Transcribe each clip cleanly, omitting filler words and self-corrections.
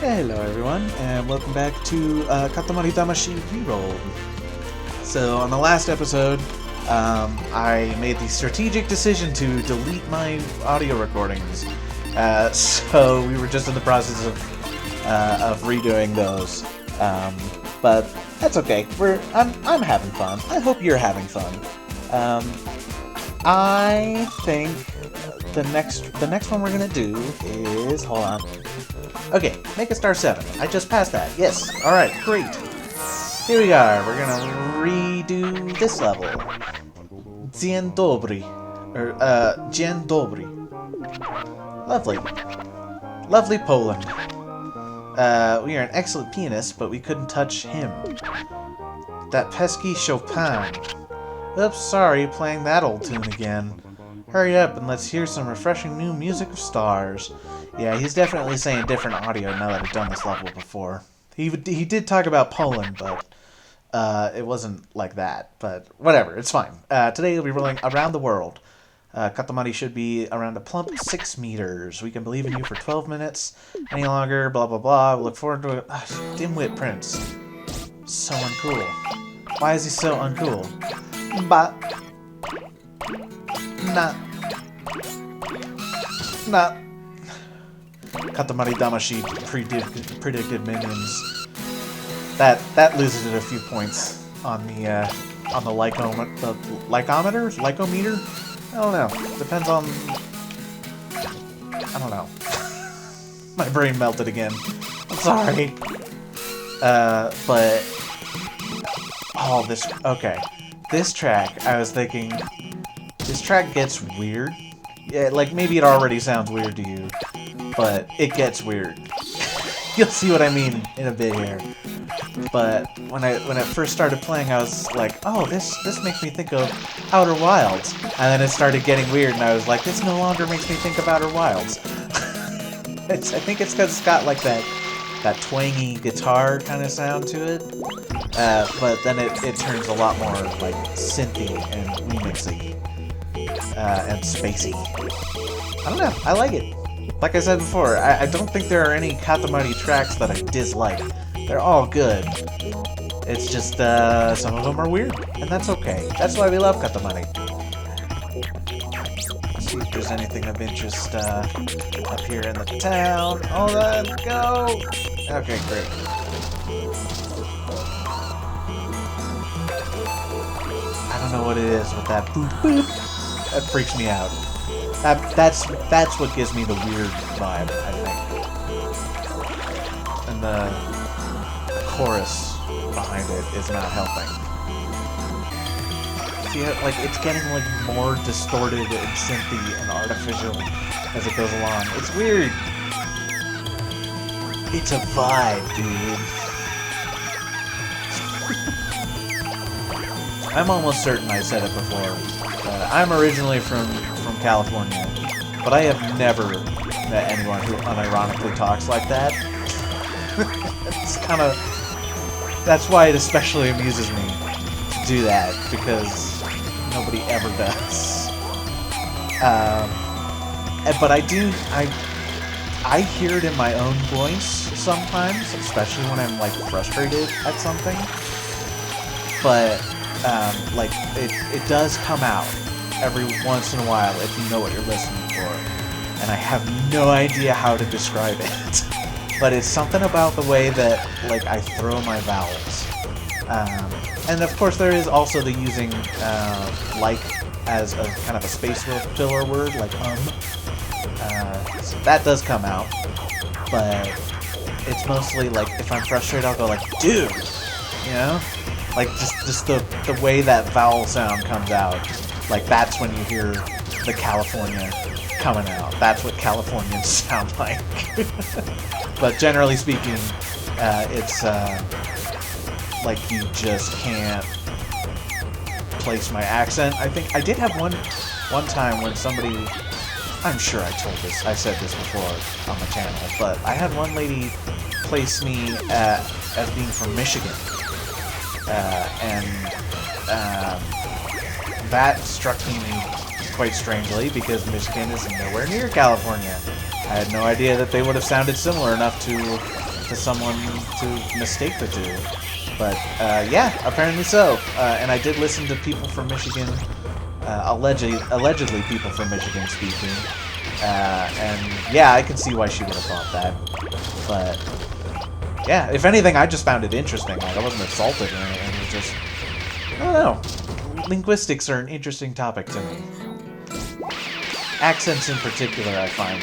Hello everyone, and welcome back to Katamari Damacy Reroll. So on the last episode, I made the strategic decision to delete my audio recordings. So we were just in the process of redoing those. But that's okay. I'm having fun. I hope you're having fun. I think the next one we're gonna do is, hold on. Okay, make a star 7. I just passed that. Yes. All right. Great. Here we are. We're gonna redo this level. Dzień dobry, or Dzień dobry. Lovely, lovely Poland. We are an excellent pianist, but we couldn't touch him. That pesky Chopin. Oops, sorry, playing that old tune again. Hurry up and let's hear some refreshing new music of stars. Yeah, he's definitely saying different audio now that I've done this level before. He did talk about Poland, but it wasn't like that. But whatever, it's fine. Today we'll be rolling around the world. Katamari should be around a plump 6 meters. We can believe in you for 12 minutes. Any longer, blah blah blah. We look forward to it. Dimwit Prince. So uncool. Why is he so uncool? But Nah. Katamari Damacy predicted minions. That loses it a few points on the lycometer? Lycometer? I don't know. Depends on... I don't know. My brain melted again. I'm sorry. But... Oh, this... Okay. This track, I was thinking... This track gets weird. Yeah, like, maybe it already sounds weird to you. But it gets weird. You'll see what I mean in a bit here. But when it first started playing, I was like, oh, this makes me think of Outer Wilds. And then it started getting weird, and I was like, this no longer makes me think of Outer Wilds. I think it's because it's got like that twangy guitar kind of sound to it. But then it turns a lot more like synthy and remixy and spacey. I don't know. I like it. Like I said before, I don't think there are any Katamari tracks that I dislike. They're all good. It's just, some of them are weird, and that's okay. That's why we love Katamari. Let's see if there's anything of interest, up here in the town. Hold on, go! Okay, great. I don't know what it is with that boop boop. That freaks me out. That's what gives me the weird vibe, I think. And the chorus behind it is not helping. See, like, it's getting like more distorted and synthy and artificial as it goes along. It's weird. It's a vibe, dude. I'm almost certain I said it before. I'm originally from California, but I have never met anyone who unironically talks like that. It's kind of... That's why it especially amuses me to do that, because nobody ever does. But I hear it in my own voice sometimes, especially when I'm like frustrated at something. But like it does come out every once in a while if you know what you're listening for, and I have no idea how to describe it. But it's something about the way that like I throw my vowels, and of course there is also the using like as a kind of a space filler word, like so that does come out, but it's mostly like if I'm frustrated I'll go like dude, you know, like just the way that vowel sound comes out. Like, that's when you hear the California coming out. That's what Californians sound like. But generally speaking, it's like you just can't place my accent. I think I did have one time when somebody, I'm sure I said this before on the channel, but I had one lady place me as being from Michigan. That struck me quite strangely because Michigan is nowhere near California. I had no idea that they would have sounded similar enough to to someone to mistake the two. But yeah, apparently so. And I did listen to people from Michigan, allegedly people from Michigan speaking. And yeah, I can see why she would have thought that. But yeah, if anything, I just found it interesting. Like, I wasn't assaulted or anything. It was just, I don't know. Linguistics are an interesting topic to me. Accents in particular, I find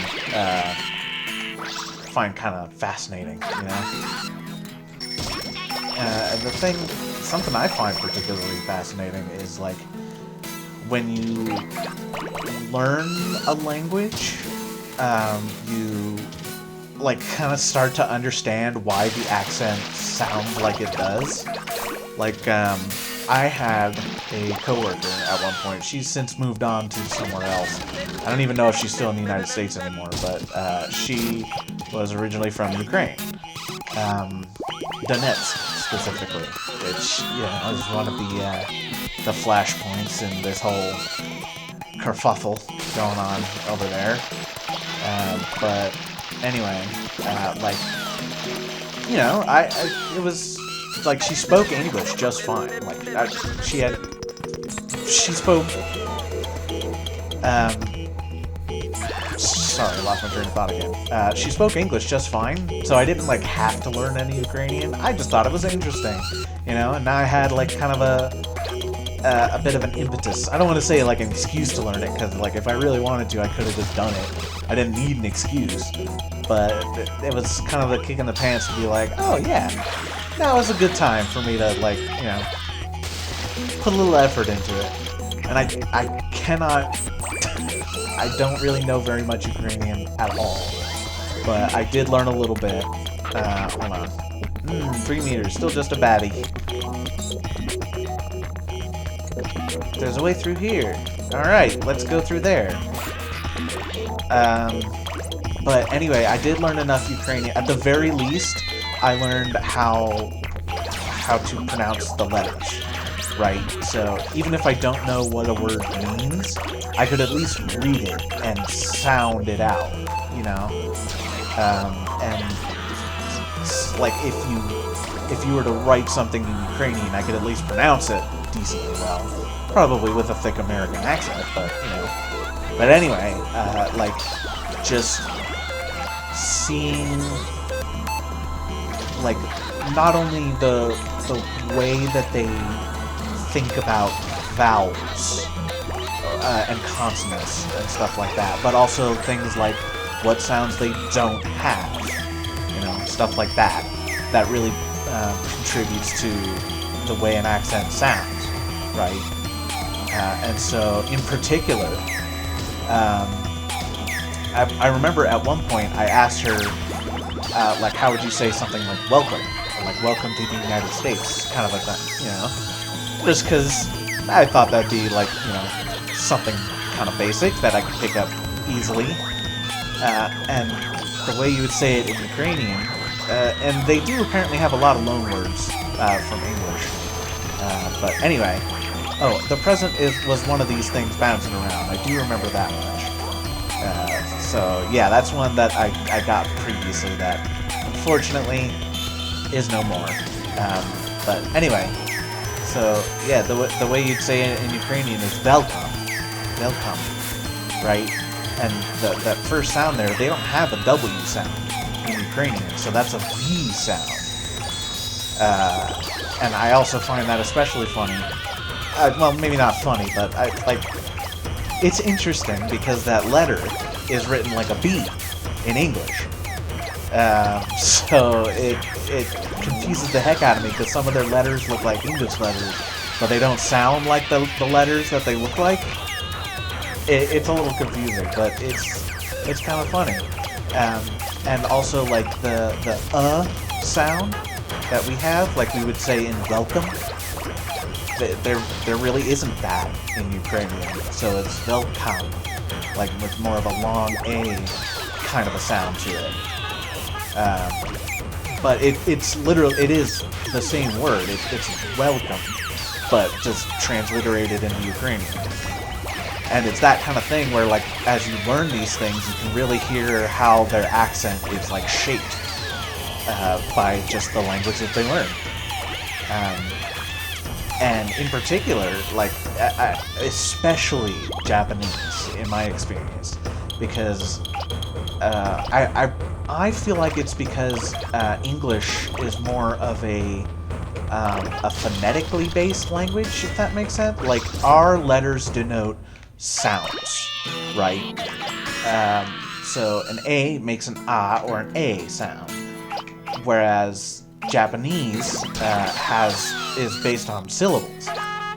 kind of fascinating, you know? And something I find particularly fascinating is, like, when you learn a language, you, like, kind of start to understand why the accent sounds like it does. Like, I had a coworker at one point. She's since moved on to somewhere else. I don't even know if she's still in the United States anymore, but she was originally from Ukraine. Donetsk, specifically, which, you know, is one of the flashpoints in this whole kerfuffle going on over there. But anyway, like, you know, it was like she spoke English just fine. Like, she spoke. Sorry, I lost my train of thought again. She spoke English just fine, so I didn't, like, have to learn any Ukrainian. I just thought it was interesting, you know. And now I had, like, kind of a bit of an impetus. I don't want to say, like, an excuse to learn it, because, like, if I really wanted to, I could have just done it. I didn't need an excuse, but it was kind of a kick in the pants to be like, oh yeah, now is a good time for me to, like, you know, put a little effort into it. And I cannot, I don't really know very much Ukrainian at all, but I did learn a little bit. Hold on. 3 meters, still just a baddie. There's a way through here. Alright, let's go through there. But anyway, I did learn enough Ukrainian. At the very least, I learned how to pronounce the letters, right? So even if I don't know what a word means, I could at least read it and sound it out, you know? And like, if you were to write something in Ukrainian, I could at least pronounce it decently well. Probably with a thick American accent, but, you know. But anyway, like, just seeing, like, not only the way that they think about vowels and consonants and stuff like that, but also things like what sounds they don't have, you know, stuff like that. That really contributes to the way an accent sounds, right? And so, in particular, I remember at one point I asked her, like, how would you say something like welcome? Or like, welcome to the United States, kind of like that, you know? Just because I thought that'd be, like, you know, something kind of basic that I could pick up easily. And the way you would say it in Ukrainian, and they do apparently have a lot of loan words from English. But anyway, oh, the present was one of these things bouncing around. I do remember that much. So yeah, that's one that I got previously that unfortunately is no more. But anyway, so yeah, the way you'd say it in Ukrainian is welcome, right? And that first sound there, they don't have a W sound in Ukrainian, so that's a V sound. And I also find that especially funny. Well, maybe not funny, but it's interesting because that letter is written like a B in English. So it confuses the heck out of me because some of their letters look like English letters, but they don't sound like the letters that they look like. It's a little confusing, but it's kind of funny. And also, like, the sound that we have, like we would say in welcome, there really isn't that in Ukrainian, so it's welcome, like with more of a long A kind of a sound to it. But it's literally, it is the same word, it's welcome, but just transliterated into Ukrainian. And it's that kind of thing where, like, as you learn these things, you can really hear how their accent is, like, shaped. by just the language that they learn. And in particular, like, especially Japanese, in my experience, because I feel like it's because English is more of a phonetically based language, if that makes sense. Like, our letters denote sounds, right? So an A makes an A or an A sound, whereas Japanese is based on syllables,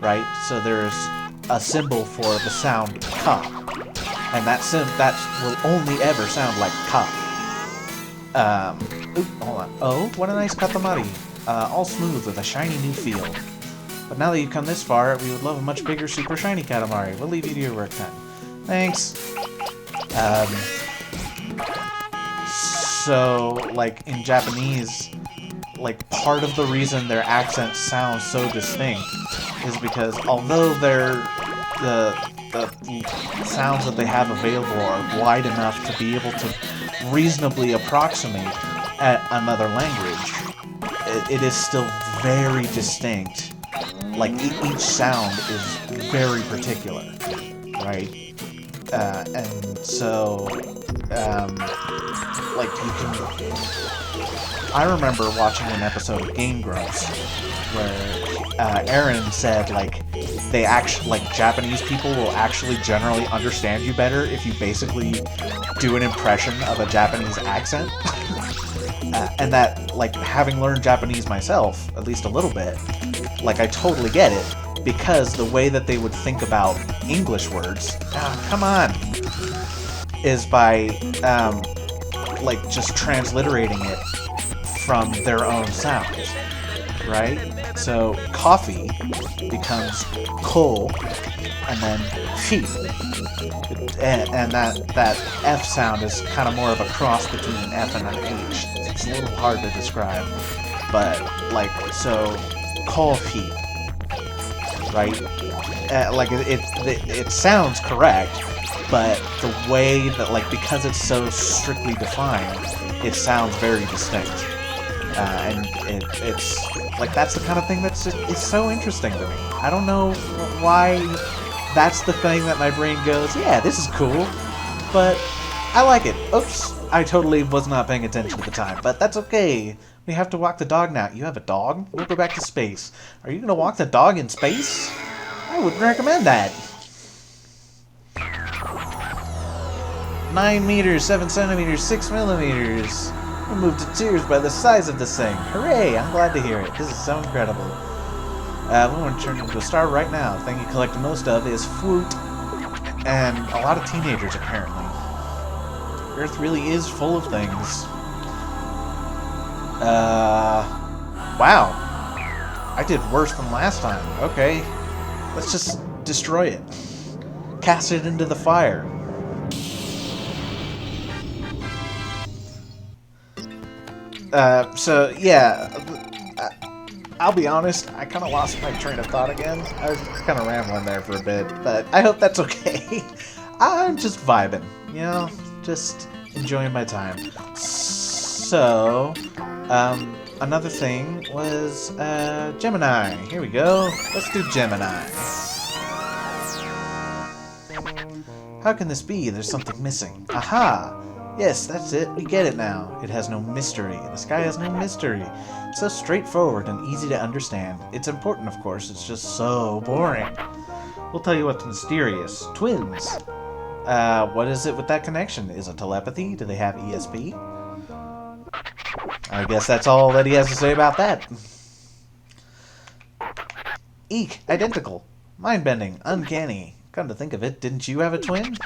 right? So there's a symbol for the sound ka, and that will only ever sound like ka. Hold on. Oh, what a nice Katamari. All smooth with a shiny new feel. But now that you've come this far, we would love a much bigger super shiny Katamari. We'll leave you to your work then. Thanks. So, like, in Japanese, like, part of the reason their accents sound so distinct is because although the sounds that they have available are wide enough to be able to reasonably approximate another language, it is still very distinct. Like, each sound is very particular, right? And so, like, you can... I remember watching an episode of Game Grumps where Aaron said, like, Japanese people will actually generally understand you better if you basically do an impression of a Japanese accent. And that, like, having learned Japanese myself, at least a little bit, like, I totally get it, because the way that they would think about English words, come on, is by, like, just transliterating it from their own sounds, right? So, coffee becomes ko, and then fi. And that F sound is kind of more of a cross between an F and an H. It's a little hard to describe, but, like, so, coffee, right? Like, it sounds correct, but the way that, like, because it's so strictly defined, it sounds very distinct. And it's, like, that's the kind of thing that's it's so interesting to me. I don't know why that's the thing that my brain goes, yeah, this is cool, but I like it. Oops, I totally was not paying attention at the time, but that's okay. We have to walk the dog now. You have a dog? We'll go back to space. Are you going to walk the dog in space? I wouldn't recommend that. 9 meters, 7 centimeters, 6 millimeters. We're moved to tears by the size of this thing. Hooray! I'm glad to hear it. This is so incredible. We want to turn into a star right now. The thing you collect most of is Afoot, and a lot of teenagers, apparently. Earth really is full of things. Wow. I did worse than last time. Okay. Let's just destroy it. Cast it into the fire. So, yeah, I'll be honest, I kind of lost my train of thought again. I was kind of rambling there for a bit, but I hope that's okay. I'm just vibing, you know, just enjoying my time. So, another thing was, Gemini. Here we go. Let's do Gemini. How can this be? There's something missing. Aha! Yes, that's it. We get it now. It has no mystery. The sky has no mystery. It's so straightforward and easy to understand. It's important, of course. It's just so boring. We'll tell you what's mysterious. Twins. What is it with that connection? Is it telepathy? Do they have ESP? I guess that's all that he has to say about that. Eek. Identical. Mind-bending. Uncanny. Come to think of it, didn't you have a twin?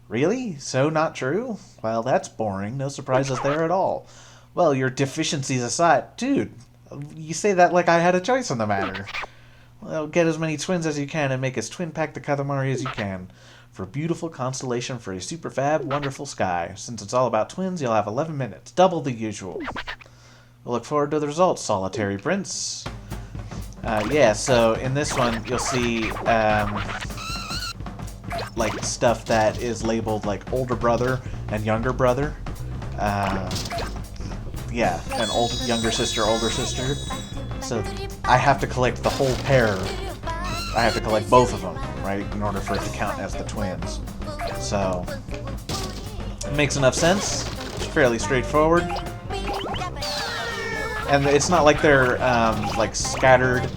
Really? So not true? Well, that's boring. No surprises there at all. Well, your deficiencies aside... Dude, you say that like I had a choice in the matter. Well, get as many twins as you can and make as twin-packed a Katamari as you can. For a beautiful constellation for a super fab, wonderful sky. Since it's all about twins, you'll have 11 minutes. Double the usual. We'll look forward to the results, Solitary Prince. Yeah, so in this one, you'll see... like, stuff that is labeled, like, older brother and younger brother. yeah, an younger sister, older sister. So I have to collect the whole pair. I have to collect both of them, right, in order for it to count as the twins. So it makes enough sense. It's fairly straightforward. And it's not like they're like scattered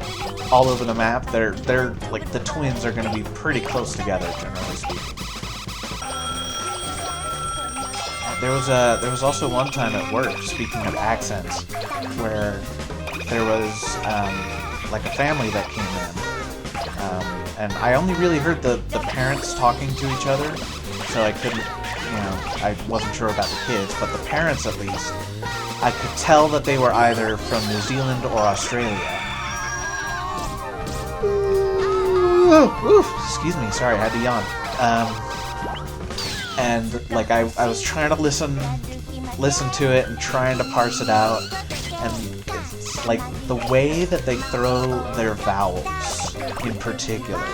all over the map. They're like the twins are going to be pretty close together, generally speaking. There was also one time at work, speaking of accents, where there was like a family that came in, and I only really heard the parents talking to each other, so I couldn't, I wasn't sure about the kids, but the parents at least, I could tell that they were either from New Zealand or Australia. Ooh, excuse me, sorry, I had to yawn. And like I was trying to listen to it and trying to parse it out, and it's like the way that they throw their vowels in particular,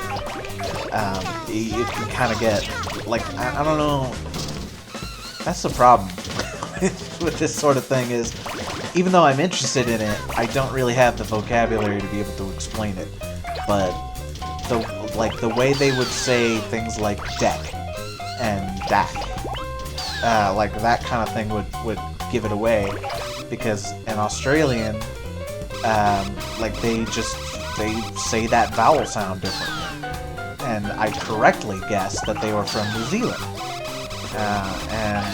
you can kind of get like I don't know. That's the problem with this sort of thing is, even though I'm interested in it, I don't really have the vocabulary to be able to explain it. But the way they would say things like deck and DAC, like that kind of thing would give it away, because an Australian, like they say that vowel sound differently, and I correctly guessed that they were from New Zealand, and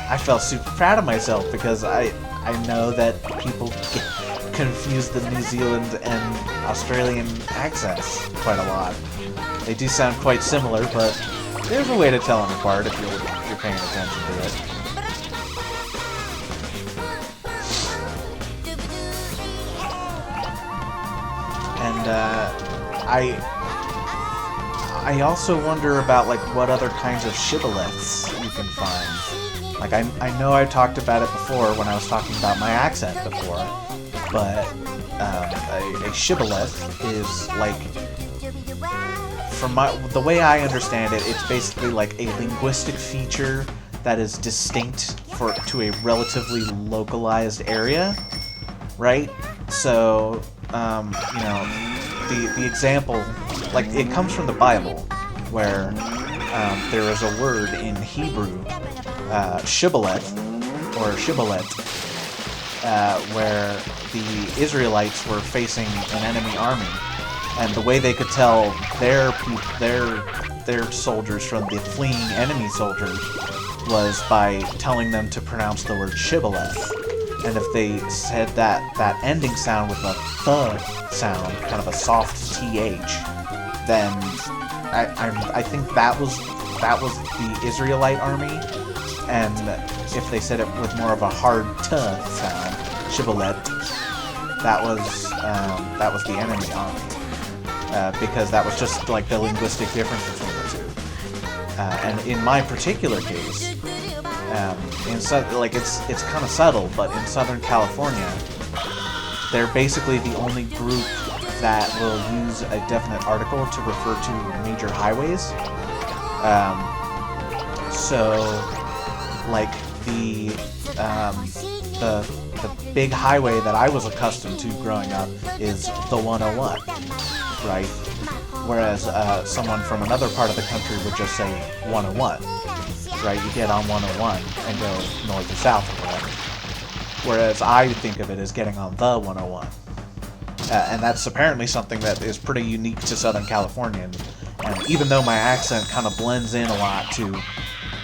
I felt super proud of myself because I know that people confuse the New Zealand and Australian accents quite a lot. They do sound quite similar, but there's a way to tell them apart if you're paying attention to it. And I also wonder about like what other kinds of shibboleths you can find. Like I know I talked about it before when I was talking about my accent before, but a shibboleth is like, from the way I understand it, it's basically like a linguistic feature that is distinct to a relatively localized area, right? So, the example, like it comes from the Bible, where there is a word in Hebrew, shibboleth, or shibboleth, where the Israelites were facing an enemy army, and the way they could tell their soldiers from the fleeing enemy soldiers was by telling them to pronounce the word shibboleth. And if they said that ending sound with a th sound, kind of a soft th, then I think that was the Israelite army. And if they said it with more of a hard t sound, shibboleth, that was the enemy army. Because that was just like the linguistic difference between the two. And in my particular case, it's kind of subtle, but in Southern California, they're basically the only group that will use a definite article to refer to major highways. So, like the big highway that I was accustomed to growing up is the 101. Right? Whereas someone from another part of the country would just say 101, right? You get on 101 and go north or south or whatever. Whereas I think of it as getting on the 101. And that's apparently something that is pretty unique to Southern California. And even though my accent kind of blends in a lot to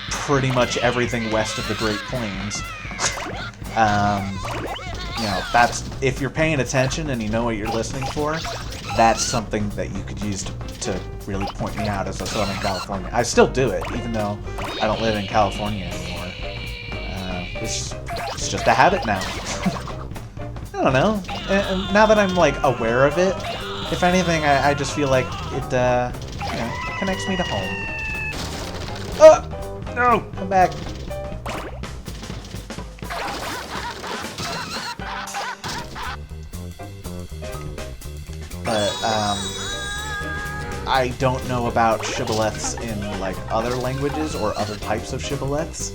pretty much everything west of the Great Plains, that's, if you're paying attention and you know what you're listening for, that's something that you could use to really point me out as a Southern Californian. I still do it, even though I don't live in California anymore. It's just a habit now. I don't know. And now that I'm like aware of it, if anything, I just feel like it connects me to home. Oh no! Come back. But I don't know about shibboleths in like other languages or other types of shibboleths.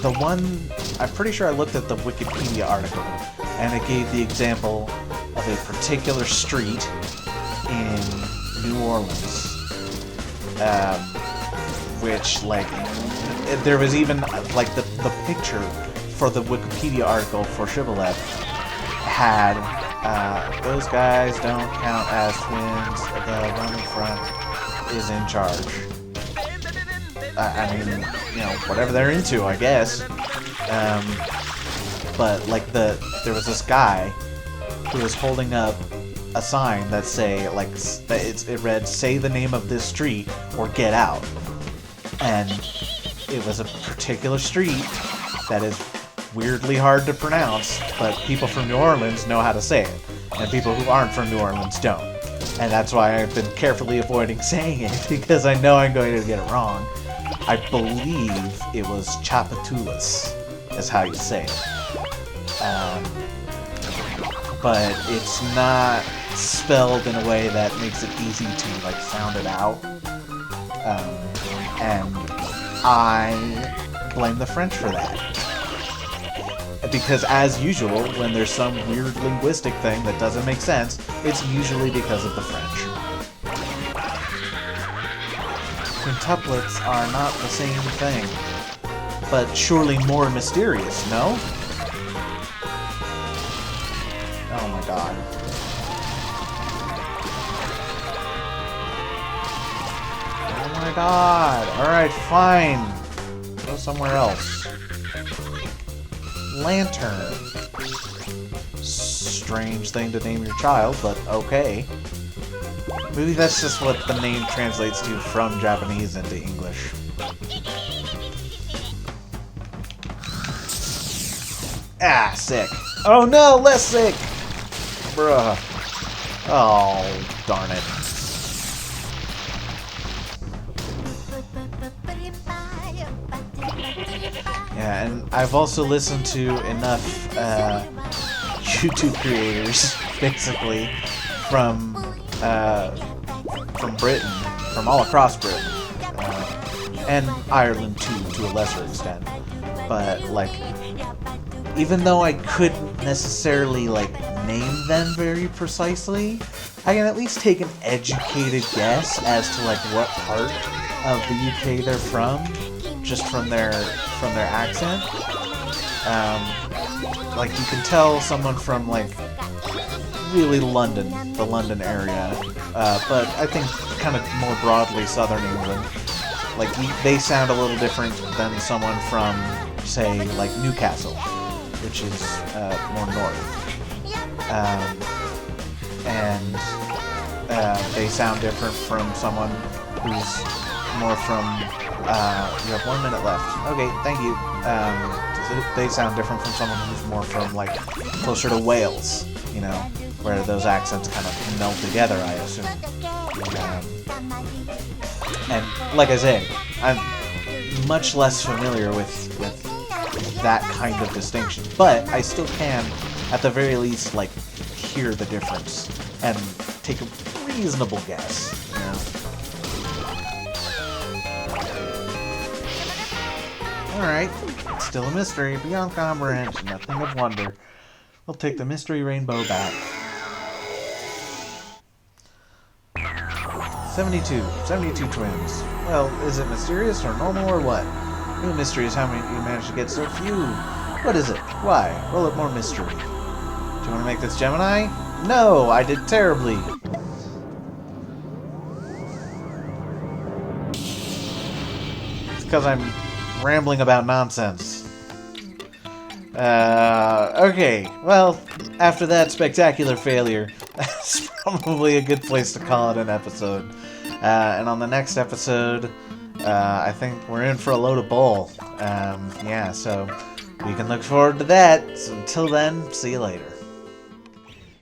the one, I'm pretty sure I looked at the Wikipedia article, and it gave the example of a particular street in New Orleans, which, like, there was even, like, the picture for the Wikipedia article for Shibboleth had, those guys don't count as twins, the one in front is in charge. I mean, you know, whatever they're into, I guess. But, like, there was this guy who was holding up a sign that it read, "Say the name of this street or get out." And it was a particular street that is weirdly hard to pronounce, but people from New Orleans know how to say it, and people who aren't from New Orleans don't. And that's why I've been carefully avoiding saying it, because I know I'm going to get it wrong. I believe it was Chapatulas, is how you say it. But it's not spelled in a way that makes it easy to, like, sound it out. And I blame the French for that. Because, as usual, when there's some weird linguistic thing that doesn't make sense, it's usually because of the French. Quintuplets are not the same thing, but surely more mysterious, no? Oh my god. Oh my god. Alright, fine. Go somewhere else. Lantern. Strange thing to name your child, but okay. Maybe that's just what the name translates to from Japanese into English. Ah, sick. Oh no, less sick! Bruh. Oh, darn it. Yeah, and I've also listened to enough YouTube creators, basically, from Britain, from all across Britain, and Ireland too, to a lesser extent. But, like, even though I couldn't necessarily, like, name them very precisely, I can at least take an educated guess as to, like, what part of the UK they're from, just from their accent. Like, you can tell someone from, like, really London, the London area, but I think kind of more broadly Southern England. Like, they sound a little different than someone from, say, like, Newcastle, which is more north. And they sound different from someone who's more from, you have 1 minute left. Okay, thank you. They sound different from someone who's more from, like, closer to Wales, you know, where those accents kind of meld together, I assume. And, like I say, I'm much less familiar with that kind of distinction, but I still can, at the very least, like, hear the difference and take a reasonable guess, you know? Alright, still a mystery, beyond comprehension, nothing of wonder. We'll take the mystery rainbow back. 72 twins. Well, is it mysterious or normal or what? New mystery is how many you managed to get so few. What is it? Why? Roll up more mystery. Do you want to make this Gemini? No, I did terribly. It's because I'm rambling about nonsense. Okay, well, after that spectacular failure, that's probably a good place to call it an episode. And on the next episode, I think we're in for a load of bull. Yeah, so we can look forward to that. So until then, see you later.